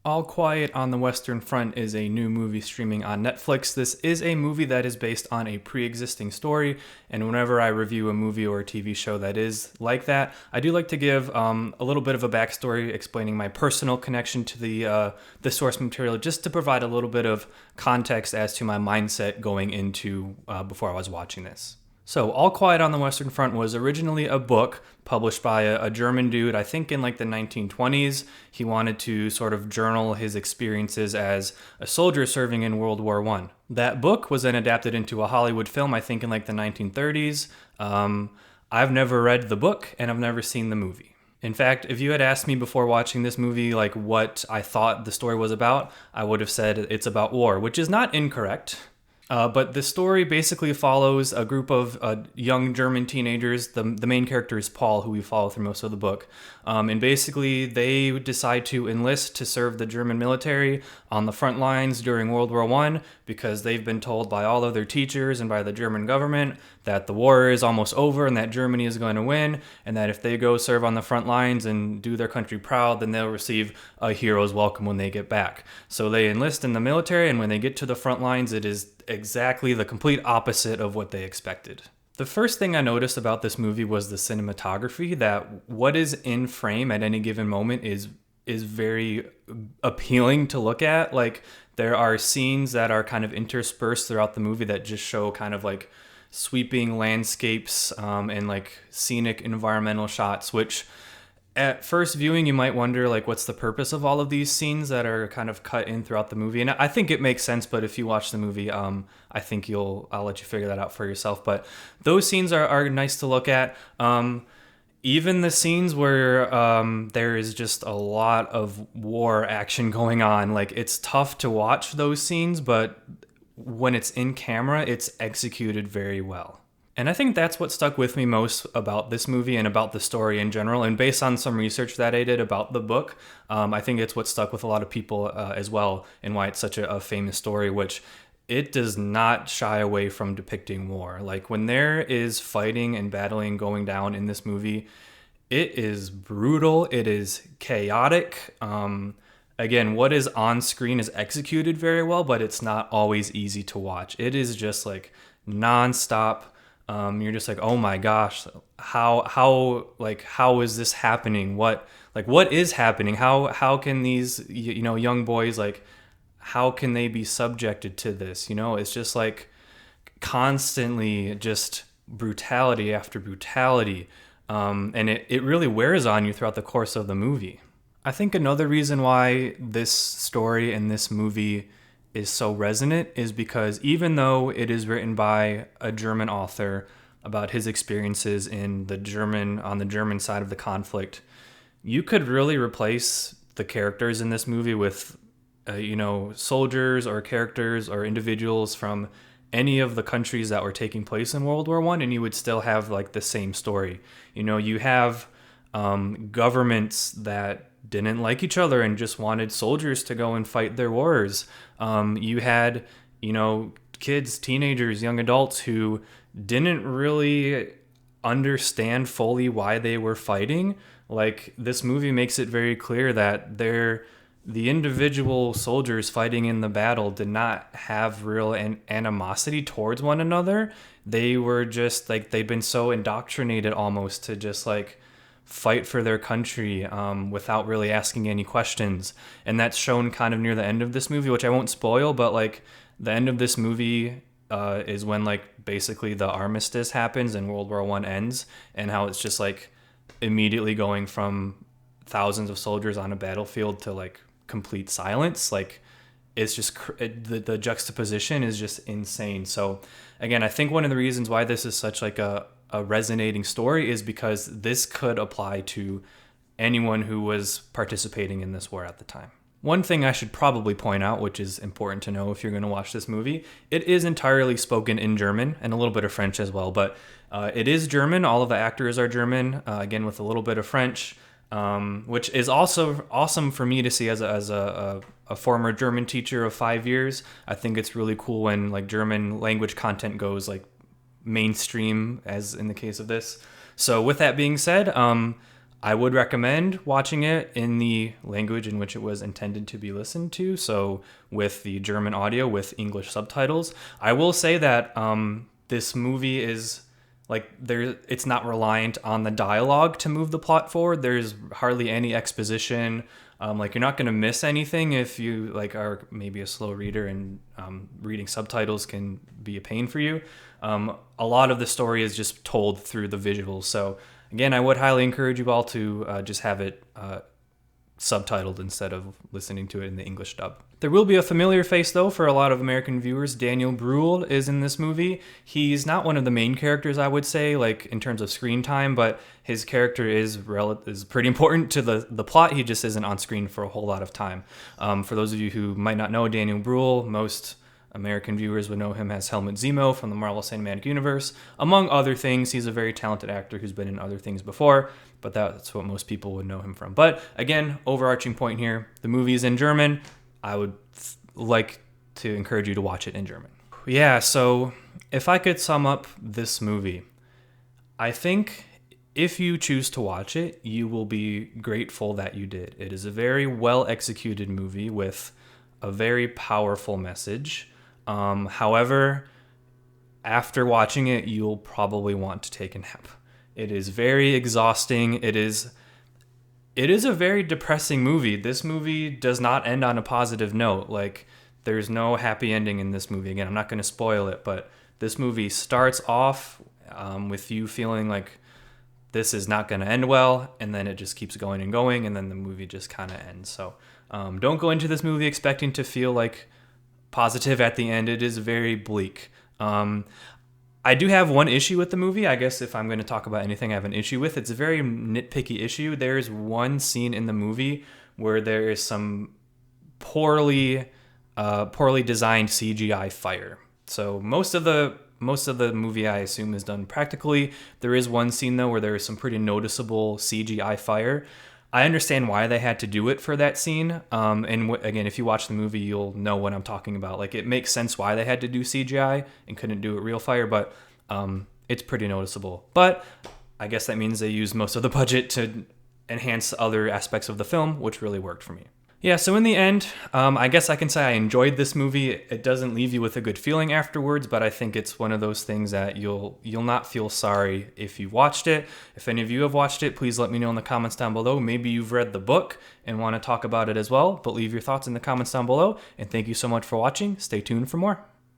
All Quiet on the Western Front is a new movie streaming on Netflix. This is a movie that is based on a pre-existing story, and whenever I review a movie or a TV show that is like that, I do like to give a little bit of a backstory explaining my personal connection to the source material, just to provide a little bit of context as to my mindset going into before I was watching this. So, All Quiet on the Western Front was originally a book published by a German dude, I think in like the 1920s. He wanted to sort of journal his experiences as a soldier serving in World War One. That book was then adapted into a Hollywood film, I think in like the 1930s. I've never read the book and I've never seen the movie. In fact, if you had asked me before watching this movie, like what I thought the story was about, I would have said it's about war, which is not incorrect. But the story basically follows a group of young German teenagers. The main character is Paul, who we follow through most of the book. And basically, they decide to enlist to serve the German military on the front lines during World War One because they've been told by all of their teachers and by the German government that the war is almost over and that Germany is going to win, and that if they go serve on the front lines and do their country proud, then they'll receive a hero's welcome when they get back. So they enlist in the military, and when they get to the front lines, it is exactly the complete opposite of what they expected. The first thing I noticed about this movie was the cinematography, that what is in frame at any given moment is very appealing to look at. Like, there are scenes that are kind of interspersed throughout the movie that just show kind of like sweeping landscapes and like scenic environmental shots, which at first viewing you might wonder like what's the purpose of all of these scenes that are kind of cut in throughout the movie. And I think it makes sense, but if you watch the movie, I think I'll let you figure that out for yourself. But those scenes are nice to look at. Even the scenes where there is just a lot of war action going on, like it's tough to watch those scenes, but when it's in camera, it's executed very well. And I think that's what stuck with me most about this movie and about the story in general. And based on some research that I did about the book, I think it's what stuck with a lot of people as well, and why it's such a famous story, which it does not shy away from depicting war. Like when there is fighting and battling going down in this movie, it is brutal. It is chaotic. Again, what is on screen is executed very well, but it's not always easy to watch. It is just like nonstop. You're just like, oh my gosh, how is this happening? What is happening? How can these, young boys, like, how can they be subjected to this? It's just like constantly just brutality after brutality. And it really wears on you throughout the course of the movie. I think another reason why this story and this movie is so resonant is because even though it is written by a German author about his experiences on the German side of the conflict, you could really replace the characters in this movie with, soldiers or characters or individuals from any of the countries that were taking place in World War One, and you would still have like the same story. You have governments that didn't like each other and just wanted soldiers to go and fight their wars. You had, kids, teenagers, young adults who didn't really understand fully why they were fighting. Like, this movie makes it very clear that the individual soldiers fighting in the battle did not have real animosity towards one another. They were just like, they'd been so indoctrinated almost to just like fight for their country without really asking any questions. And that's shown kind of near the end of this movie, which I won't spoil, but like the end of this movie is when like basically the armistice happens and World War One ends, and how it's just like immediately going from thousands of soldiers on a battlefield to like complete silence. Like, it's just the juxtaposition is just insane. So again, I think one of the reasons why this is such like a resonating story is because this could apply to anyone who was participating in this war at the time. One thing I should probably point out, which is important to know if you're going to watch this movie, it is entirely spoken in German and a little bit of French as well, but it is German. All of the actors are German, again with a little bit of French, which is also awesome for me to see as a former German teacher of 5 years. I think it's really cool when like German language content goes like mainstream, as in the case of this. So with that being said, I would recommend watching it in the language in which it was intended to be listened to, so with the German audio with English subtitles. I will say that this movie is it's not reliant on the dialogue to move the plot forward. There's hardly any exposition. You're not going to miss anything if you are maybe a slow reader, and reading subtitles can be a pain for you. A lot of the story is just told through the visuals. So again, I would highly encourage you all to just have it subtitled instead of listening to it in the English dub. There will be a familiar face, though, for a lot of American viewers. Daniel Bruhl is in this movie. He's not one of the main characters, I would say, in terms of screen time, but his character is pretty important to the plot. He just isn't on screen for a whole lot of time. For those of you who might not know Daniel Bruhl, most American viewers would know him as Helmut Zemo from the Marvel Cinematic Universe. Among other things, he's a very talented actor who's been in other things before, but that's what most people would know him from. But again, overarching point here, the movie is in German. I would like to encourage you to watch it in German. Yeah, so if I could sum up this movie, I think if you choose to watch it, you will be grateful that you did. It is a very well executed movie with a very powerful message. However, after watching it, you'll probably want to take a nap. It is very exhausting. It is a very depressing movie. This movie does not end on a positive note. There's no happy ending in this movie. Again, I'm not going to spoil it, but this movie starts off with you feeling like this is not going to end well, and then it just keeps going and going, and then the movie just kind of ends. So don't go into this movie expecting to feel positive at the end. It is very bleak. I do have one issue with the movie. I guess if I'm going to talk about anything I have an issue with, it's a very nitpicky issue. There's one scene in the movie where there is some poorly designed CGI fire. So most of the movie, I assume, is done practically. There is one scene though where there is some pretty noticeable CGI fire. I understand why they had to do it for that scene. Again, if you watch the movie, you'll know what I'm talking about. It makes sense why they had to do CGI and couldn't do it real fire, but it's pretty noticeable. But I guess that means they used most of the budget to enhance other aspects of the film, which really worked for me. Yeah, so in the end, I guess I can say I enjoyed this movie. It doesn't leave you with a good feeling afterwards, but I think it's one of those things that you'll not feel sorry if you watched it. If any of you have watched it, please let me know in the comments down below. Maybe you've read the book and want to talk about it as well, but leave your thoughts in the comments down below. And thank you so much for watching. Stay tuned for more.